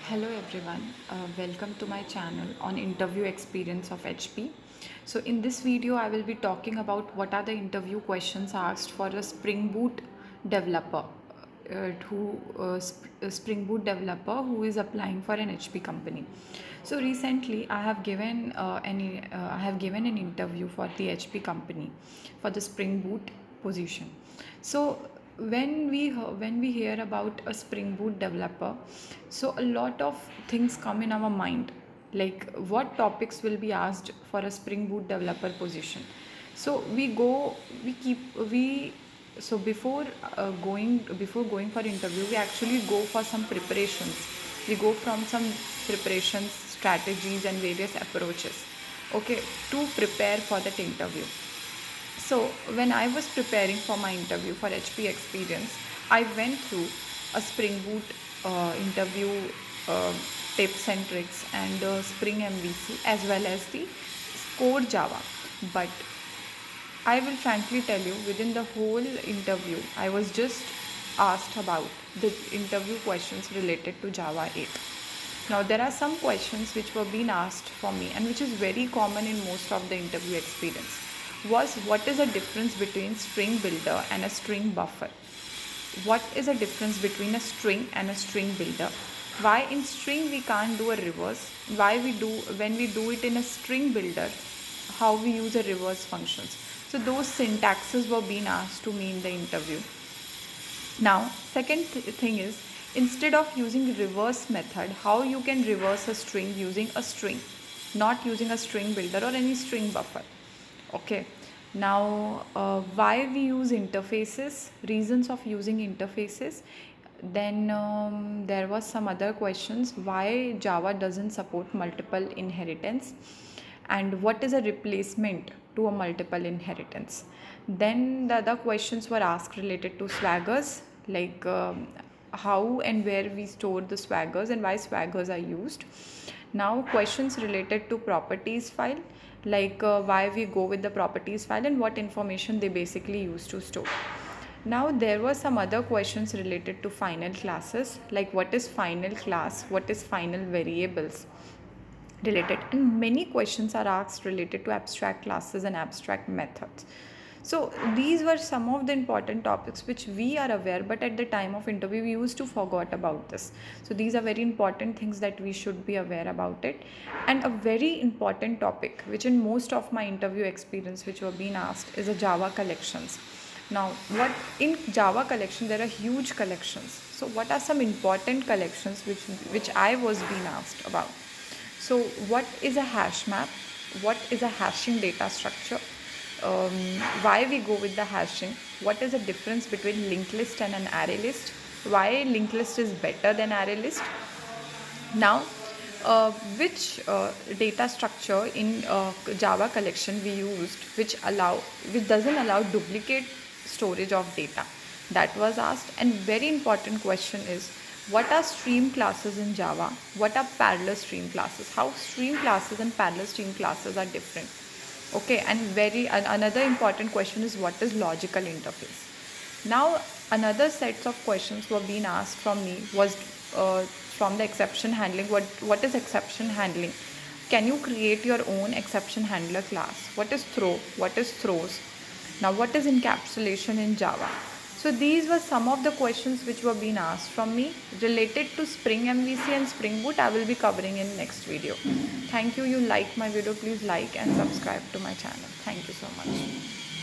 Hello everyone, welcome to my channel on interview experience of HP. So in this video I will be talking about what are the interview questions asked for a Spring Boot developer a Spring Boot developer who is applying for an HP company. So recently I have given an interview for the HP company for the Spring Boot position. So when we hear about a Spring Boot developer, so a lot of things come in our mind, like what topics will be asked for a Spring Boot developer position. So we keep we so before going for interview, we actually go for some preparations. We go from some preparations, strategies and various approaches, okay, to prepare for that interview. So when I was preparing for my interview for HP experience, I went through a Spring Boot interview uh, tips and tricks and Spring MVC as well as the core Java. But I will frankly tell you, within the whole interview, I was just asked about the interview questions related to Java 8. Now, there are some questions which were being asked for me and which is very common in most of the interview experience. Was what is the difference between string builder and a string buffer? What is the difference between a string and a string builder? Why in string we can't do a reverse? Why we do when we do it in a string builder? How we use a reverse functions? So those syntaxes were being asked to me in the interview. Now, second thing is, instead of using reverse method, how you can reverse a string using a string, not using a string builder or any string buffer. Okay. Now, why we use interfaces, reasons of using interfaces. Then there was some other questions, why Java doesn't support multiple inheritance, and what is a replacement to a multiple inheritance. Then the other questions were asked related to swaggers, like how and where we store the swaggers and why swaggers are used. Now questions related to properties file, like why we go with the properties file and what information they basically use to store. Now there were some other questions related to final classes, like what is final class, what is final variables related, and many questions are asked related to abstract classes and abstract methods. So these were some of the important topics which we are aware, but at the time of interview we used to forgot about this. So these are very important things that we should be aware about it. And a very important topic which in most of my interview experience which were being asked is a Java collections. Now, what in Java collection there are huge collections. So what are some important collections which I was being asked about? So what is a hash map? What is a hashing data structure? Um, why we go with the hashing? What is the difference between linked list and an array list? Why linked list is better than array list? Now, which data structure in Java collection we used which doesn't allow duplicate storage of data? That was asked. And very important question is, what are stream classes in Java? What are parallel stream classes? How stream classes and parallel stream classes are different? Okay, and another important question is, what is logical interface? Now, another sets of questions were being asked from me was from the exception handling. What is exception handling? Can you create your own exception handler class? What is throw? What is throws? Now, what is encapsulation in Java? So these were some of the questions which were being asked from me related to Spring MVC and Spring Boot. I will be covering in next video. Thank you. You like my video, please like and subscribe to my channel. Thank you so much.